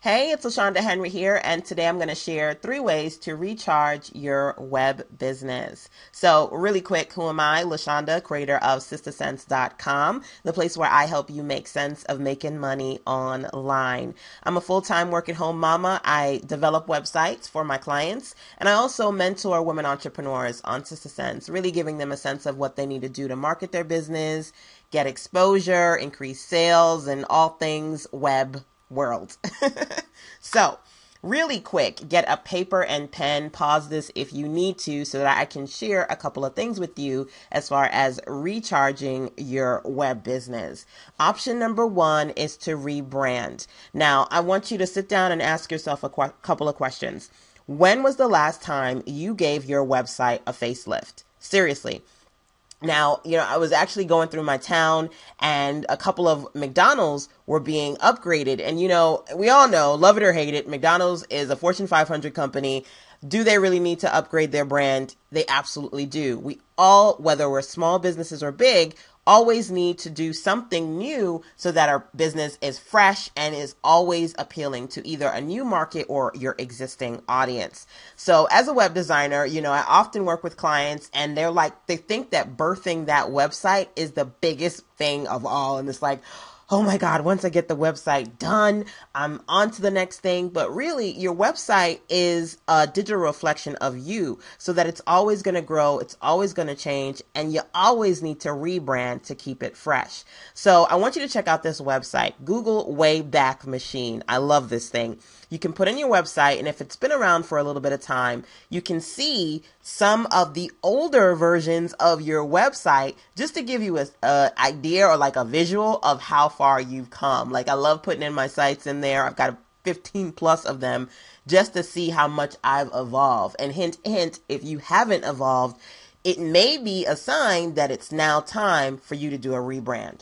Hey, it's LaShanda Henry here, and today I'm going to share 3 ways to recharge your web business. So, really quick, who am I? LaShanda, creator of Ssense.com, the place where I help you make sense of making money online. I'm a full-time work-at-home mama. I develop websites for my clients, and I also mentor women entrepreneurs on Sense, really giving them a sense of what they need to do to market their business, get exposure, increase sales, and all things web world. So, really quick, get a paper and pen, pause this if you need to so that I can share a couple of things with you as far as recharging your web business. Option number 1 is to rebrand. Now, I want you to sit down and ask yourself a couple of questions. When was the last time you gave your website a facelift? Seriously. Now, I was actually going through my town and a couple of McDonald's were being upgraded. And, we all know, love it or hate it, McDonald's is a Fortune 500 company. Do they really need to upgrade their brand? They absolutely do. We all, whether we're small businesses or big, always need to do something new so that our business is fresh and is always appealing to either a new market or your existing audience. So as a web designer, I often work with clients and they think that birthing that website is the biggest thing of all. And it's like, oh my God, once I get the website done, I'm on to the next thing. But really, your website is a digital reflection of you so that it's always going to grow. It's always going to change. And you always need to rebrand to keep it fresh. So I want you to check out this website, Google Wayback Machine. I love this thing. You can put in your website, and if it's been around for a little bit of time, you can see some of the older versions of your website just to give you a idea or like a visual of how far you've come. Like I love putting in my sites in there. I've got 15 plus of them just to see how much I've evolved. And hint, hint, if you haven't evolved, it may be a sign that it's now time for you to do a rebrand.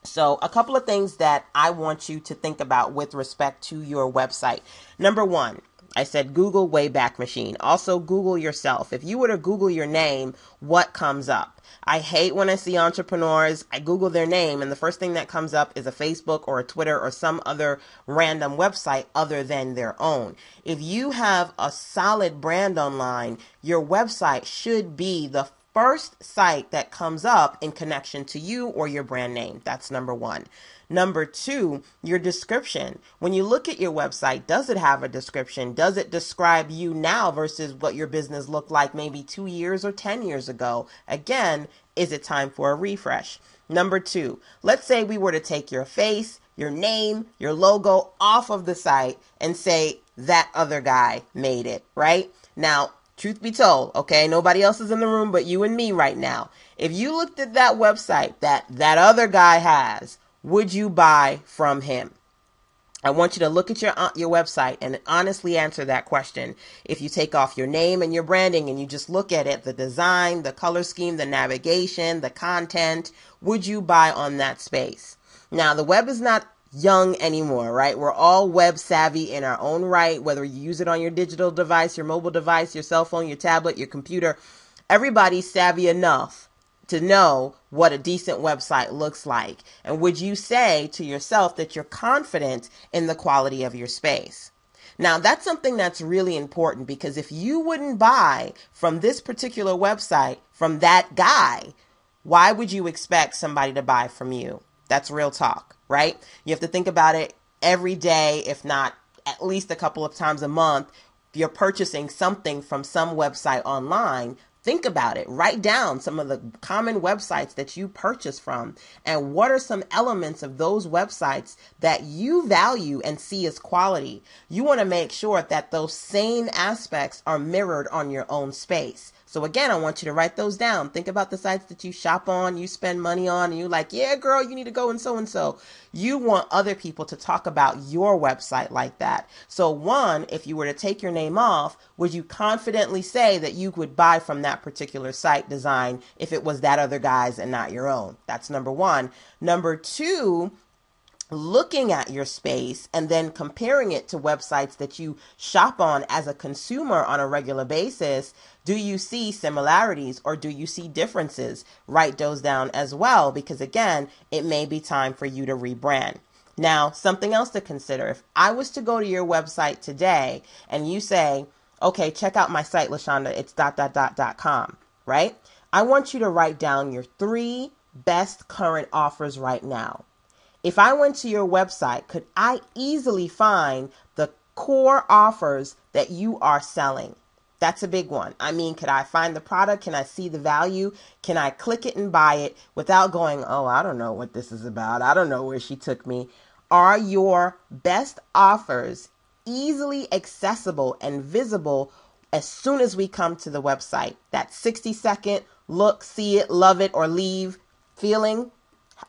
So a couple of things that I want you to think about with respect to your website. Number 1, I said Google Wayback Machine. Also Google yourself. If you were to Google your name, what comes up? I hate when I see entrepreneurs, I Google their name and the first thing that comes up is a Facebook or a Twitter or some other random website other than their own. If you have a solid brand online, your website should be the first site that comes up in connection to you or your brand name. That's number 1. Number 2, your description. When you look at your website, does it have a description? Does it describe you now versus what your business looked like maybe 2 years or 10 years ago? Again, is it time for a refresh? Number 2, let's say we were to take your face, your name, your logo off of the site and say that other guy made it, right? Now, truth be told, okay, nobody else is in the room but you and me right now. If you looked at that website that other guy has, would you buy from him? I want you to look at your website and honestly answer that question. If you take off your name and your branding and you just look at it, the design, the color scheme, the navigation, the content, would you buy on that space? Now, the web is not young anymore, right? We're all web savvy in our own right, whether you use it on your digital device, your mobile device, your cell phone, your tablet, your computer. Everybody's savvy enough to know what a decent website looks like. And would you say to yourself that you're confident in the quality of your space? Now, that's something that's really important because if you wouldn't buy from this particular website, from that guy, why would you expect somebody to buy from you? That's real talk, right? You have to think about it every day, if not at least a couple of times a month. If you're purchasing something from some website online, think about it. Write down some of the common websites that you purchase from and what are some elements of those websites that you value and see as quality. You want to make sure that those same aspects are mirrored on your own space. So again, I want you to write those down. Think about the sites that you shop on, you spend money on, and you're like, yeah, girl, you need to go and so and so. You want other people to talk about your website like that. So 1, if you were to take your name off, would you confidently say that you would buy from that particular site design if it was that other guy's and not your own? That's number 1. Number 2, looking at your space and then comparing it to websites that you shop on as a consumer on a regular basis, do you see similarities or do you see differences? Write those down as well, because again, it may be time for you to rebrand. Now, something else to consider. If I was to go to your website today and you say, okay, check out my site, LaShanda, it's ... .com, right? I want you to write down your 3 best current offers right now. If I went to your website, could I easily find the core offers that you are selling? That's a big one. I mean, could I find the product? Can I see the value? Can I click it and buy it without going, oh, I don't know what this is about. I don't know where she took me. Are your best offers easily accessible and visible as soon as we come to the website? That 60-second look, see it, love it, or leave feeling,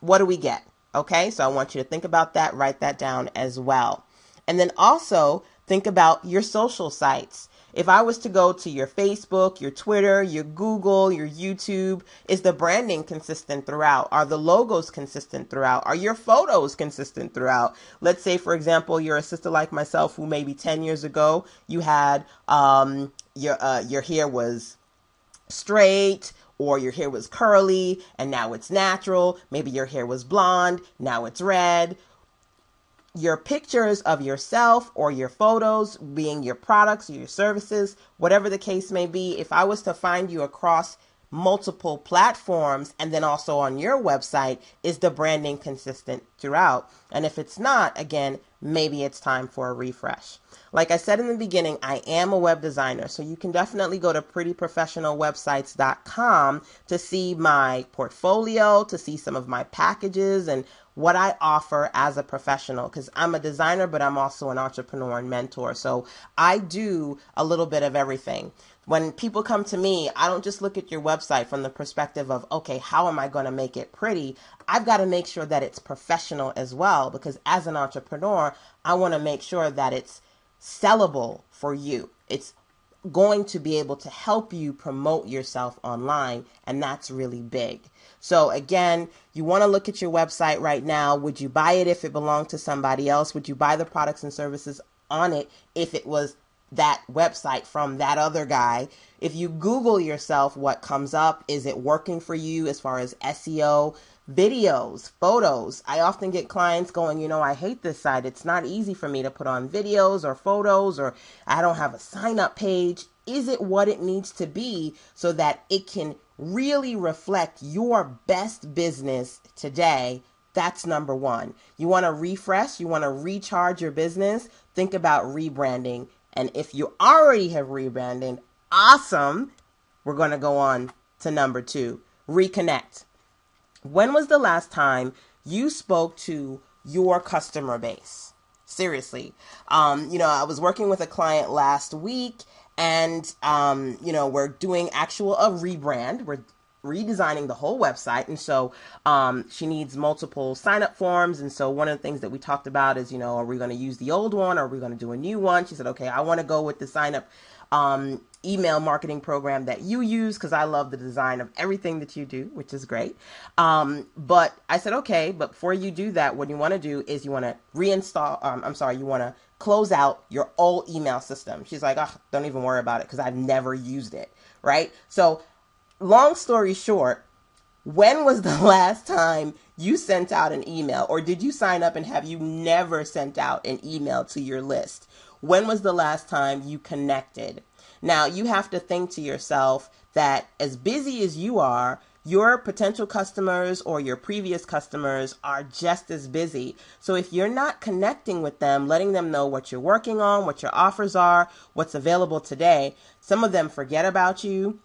what do we get? Okay, so I want you to think about that, write that down as well. And then also think about your social sites. If I was to go to your Facebook, your Twitter, your Google, your YouTube, is the branding consistent throughout? Are the logos consistent throughout? Are your photos consistent throughout? Let's say, for example, you're a sister like myself who maybe 10 years ago, you had your hair was straight, or your hair was curly and now it's natural. Maybe your hair was blonde, now it's red. Your pictures of yourself or your photos, being your products or your services, whatever the case may be, if I was to find you across multiple platforms and then also on your website, is the branding consistent throughout? And if it's not, again, maybe it's time for a refresh. Like I said in the beginning, I am a web designer, so you can definitely go to prettyprofessionalwebsites.com to see my portfolio, to see some of my packages and what I offer as a professional, because I'm a designer, but I'm also an entrepreneur and mentor. So I do a little bit of everything. When people come to me, I don't just look at your website from the perspective of, okay, how am I going to make it pretty? I've got to make sure that it's professional as well, because as an entrepreneur, I want to make sure that it's sellable for you. It's going to be able to help you promote yourself online, and that's really big. So again, you want to look at your website right now. Would you buy it if it belonged to somebody else? Would you buy the products and services on it if it was that website from that other guy? If you Google yourself, what comes up? Is it working for you as far as SEO? Videos, photos. I often get clients going, I hate this site. It's not easy for me to put on videos or photos, or I don't have a sign up page. Is it what it needs to be so that it can really reflect your best business today? That's number one. You want to refresh, you want to recharge your business, think about rebranding. And if you already have rebranding, awesome. We're going to go on to number 2, reconnect. When was the last time you spoke to your customer base? Seriously. I was working with a client last week, and, we're doing a rebrand. We're redesigning the whole website. And so she needs multiple sign-up forms. And so one of the things that we talked about is, are we going to use the old one, or are we going to do a new one? She said, okay, I want to go with the sign-up email marketing program that you use, because I love the design of everything that you do, which is great. But I said, okay, but before you do that, what you want to do is you want to you want to close out your old email system. She's like, oh, don't even worry about it, because I've never used it, right? So long story short, when was the last time you sent out an email, or did you sign up and have you never sent out an email to your list? When was the last time you connected? Now, you have to think to yourself that as busy as you are, your potential customers or your previous customers are just as busy. So if you're not connecting with them, letting them know what you're working on, what your offers are, what's available today, some of them forget about you.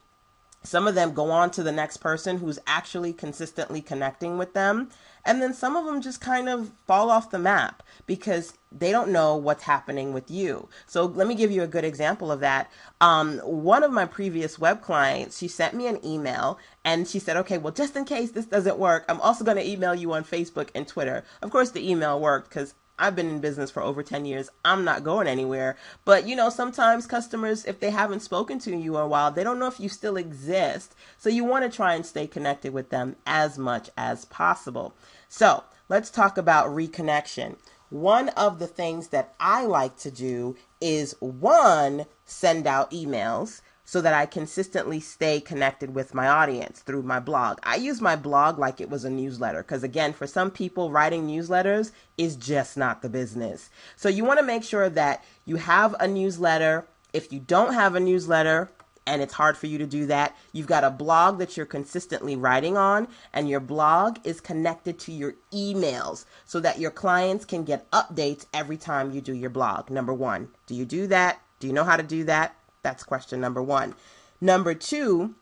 Some of them go on to the next person who's actually consistently connecting with them. And then some of them just kind of fall off the map because they don't know what's happening with you. So let me give you a good example of that. One of my previous web clients, she sent me an email and she said, okay, well, just in case this doesn't work, I'm also going to email you on Facebook and Twitter. Of course, the email worked because I've been in business for over 10 years. I'm not going anywhere. But, sometimes customers, if they haven't spoken to you in a while, they don't know if you still exist. So you want to try and stay connected with them as much as possible. So let's talk about reconnection. One of the things that I like to do is, 1, send out emails. so that I consistently stay connected with my audience through my blog. I use my blog like it was a newsletter because, again, for some people, writing newsletters is just not the business. So you want to make sure that you have a newsletter. If you don't have a newsletter, and it's hard for you to do that, you've got a blog that you're consistently writing on, and your blog is connected to your emails so that your clients can get updates every time you do your blog. Number one, do you do that? Do you know how to do that? That's question number one. Number two,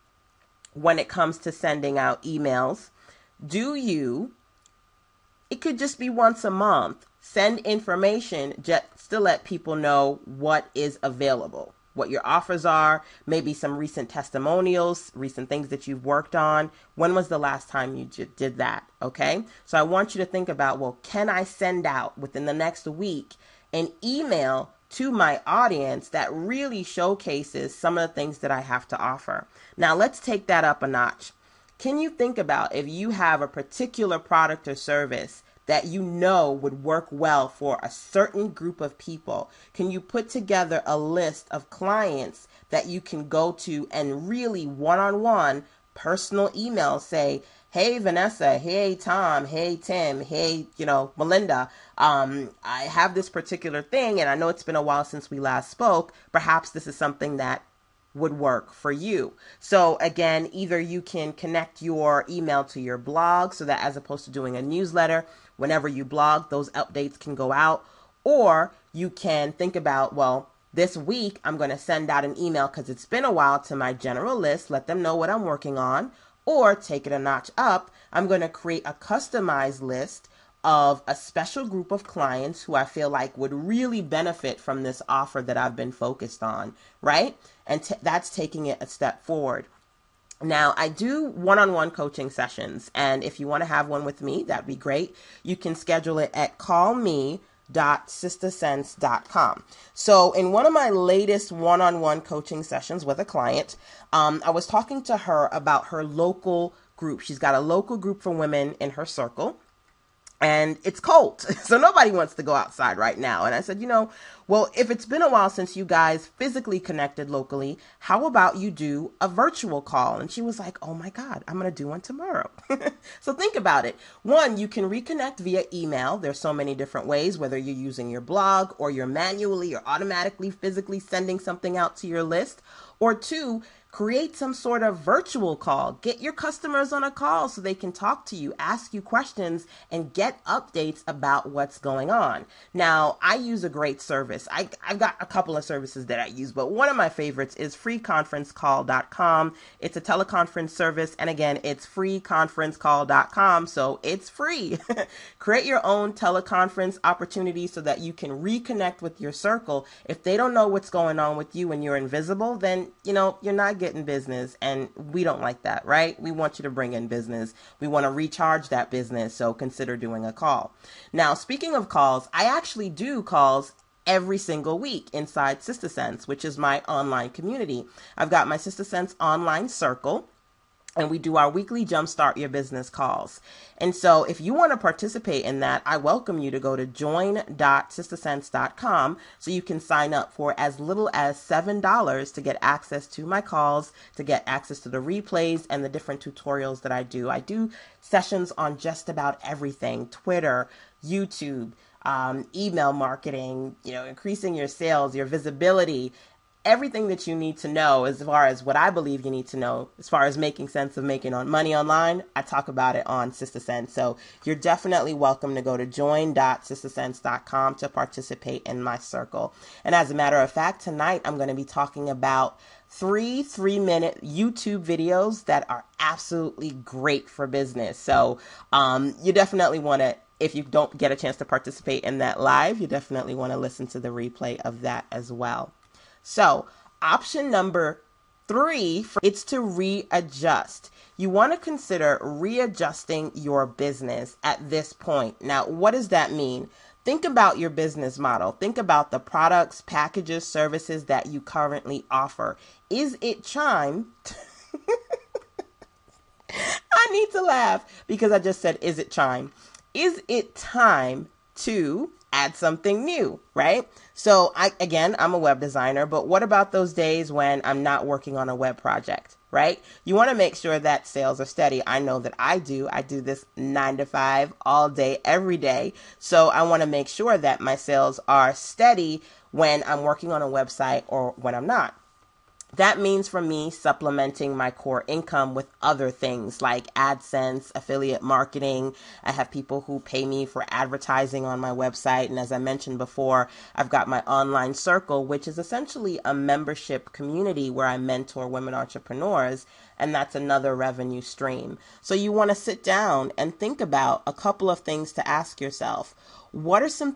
when it comes to sending out emails, it could just be once a month, send information just to let people know what is available, what your offers are, maybe some recent testimonials, recent things that you've worked on. When was the last time you did that? Okay. So I want you to think about, well, can I send out within the next week an email to my audience that really showcases some of the things that I have to offer? Now let's take that up a notch. Can you think about if you have a particular product or service that you know would work well for a certain group of people? Can you put together a list of clients that you can go to and really one-on-one personal email say, hey, Vanessa, hey, Tom, hey, Tim, hey, Melinda, I have this particular thing and I know it's been a while since we last spoke. Perhaps this is something that would work for you. So again, either you can connect your email to your blog so that as opposed to doing a newsletter, whenever you blog, those updates can go out, or you can think about, well, this week I'm going to send out an email because it's been a while to my general list, let them know what I'm working on, or take it a notch up, I'm going to create a customized list of a special group of clients who I feel like would really benefit from this offer that I've been focused on, right? And that's taking it a step forward. Now, I do one-on-one coaching sessions, and if you want to have one with me, that'd be great. You can schedule it at callme.sisterssense.com. So in one of my latest one-on-one coaching sessions with a client, I was talking to her about her local group. She's got a local group for women in her circle. And it's cold, so nobody wants to go outside right now. And I said, well, if it's been a while since you guys physically connected locally, how about you do a virtual call? And she was like, oh my God, I'm going to do one tomorrow. So think about it. One, you can reconnect via email. There's so many different ways, whether you're using your blog or you're manually or automatically physically sending something out to your list. Or two, create some sort of virtual call. Get your customers on a call so they can talk to you, ask you questions, and get updates about what's going on. Now, I use a great service. I've got a couple of services that I use, but one of my favorites is freeconferencecall.com. It's a teleconference service, and again, it's freeconferencecall.com, so it's free. Create your own teleconference opportunity so that you can reconnect with your circle. If they don't know what's going on with you and you're invisible, then, you're not getting business, and we don't like that, right? We want you to bring in business. We want to recharge that business, so consider doing a call. Now, speaking of calls, I actually do calls every single week inside Sister Sense, which is my online community. I've got my Sister Sense online circle, and we do our weekly Jumpstart Your Business calls. And so if you want to participate in that, I welcome you to go to join.sistersense.com so you can sign up for as little as $7 to get access to my calls, to get access to the replays and the different tutorials that I do. I do sessions on just about everything: Twitter, YouTube, email marketing, increasing your sales, your visibility, everything that you need to know as far as what I believe you need to know as far as making sense of making money online. I talk about it on Sister Sense. So you're definitely welcome to go to join.sistersense.com to participate in my circle. And as a matter of fact, tonight I'm going to be talking about 3-minute YouTube videos that are absolutely great for business. So you definitely want to, if you don't get a chance to participate in that live, you definitely want to listen to the replay of that as well. So option number 3, it's to readjust. You want to consider readjusting your business at this point. Now, what does that mean? Think about your business model. Think about the products, packages, services that you currently offer. Is it time? I need to laugh because I just said, is it time? Is it time to add something new, right? So I'm a web designer, but what about those days when I'm not working on a web project, right? You want to make sure that sales are steady. I know that I do. I do this 9 to 5 all day, every day. So I want to make sure that my sales are steady when I'm working on a website or when I'm not. That means for me supplementing my core income with other things like AdSense, affiliate marketing. I have people who pay me for advertising on my website. And as I mentioned before, I've got my online circle, which is essentially a membership community where I mentor women entrepreneurs. And that's another revenue stream. So you want to sit down and think about a couple of things to ask yourself. What are some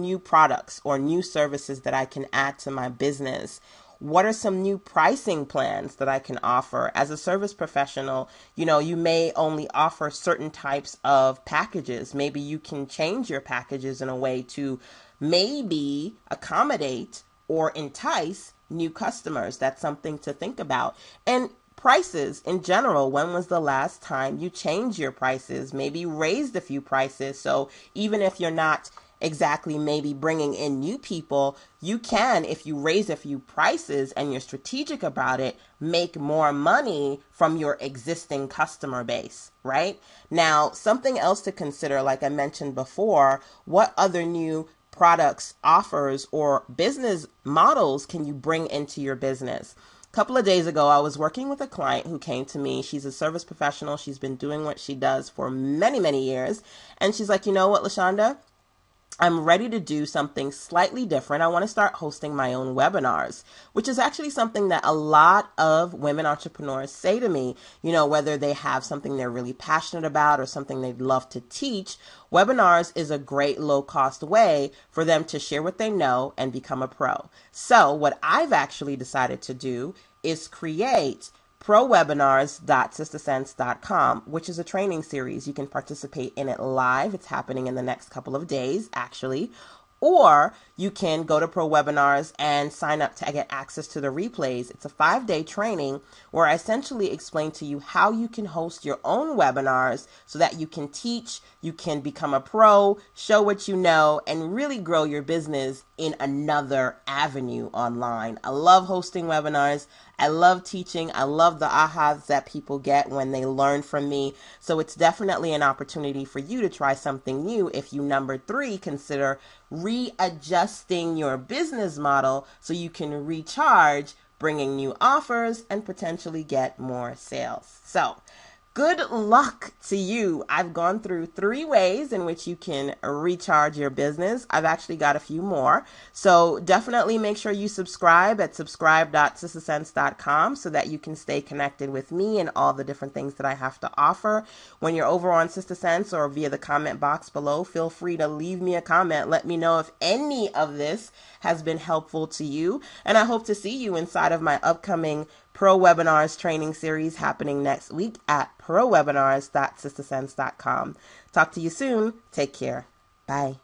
new products or new services that I can add to my business? What are some new pricing plans that I can offer? As a service professional, you may only offer certain types of packages. Maybe you can change your packages in a way to maybe accommodate or entice new customers. That's something to think about. And prices in general, when was the last time you changed your prices? Maybe raised a few prices. So even if you're not exactly maybe bringing in new people, you can, if you raise a few prices and you're strategic about it, make more money from your existing customer base, right? Now, something else to consider, like I mentioned before, what other new products, offers, or business models can you bring into your business? A couple of days ago, I was working with a client who came to me. She's a service professional. She's been doing what she does for many, many years. And she's like, you know what, LaShanda? I'm ready to do something slightly different. I want to start hosting my own webinars, which is actually something that a lot of women entrepreneurs say to me, whether they have something they're really passionate about or something they'd love to teach. Webinars is a great low-cost way for them to share what they know and become a pro. So what I've actually decided to do is create prowebinars.sistersense.com, which is a training series. You can participate in it live. It's happening in the next couple of days, actually. Or you can go to Pro Webinars and sign up to get access to the replays. It's a 5-day training where I essentially explain to you how you can host your own webinars so that you can teach, you can become a pro, show what you know, and really grow your business in another avenue online. I love hosting webinars. I love teaching. I love the ahas that people get when they learn from me. So it's definitely an opportunity for you to try something new if you, number 3, consider readjusting your business model so you can recharge, bringing new offers, and potentially get more sales. So good luck to you. I've gone through 3 ways in which you can recharge your business. I've actually got a few more. So definitely make sure you subscribe at subscribe.sistersense.com so that you can stay connected with me and all the different things that I have to offer. When you're over on Sister Sense or via the comment box below, feel free to leave me a comment. Let me know if any of this has been helpful to you. And I hope to see you inside of my upcoming Pro Webinars training series happening next week at prowebinars.sistersense.com. Talk to you soon. Take care. Bye.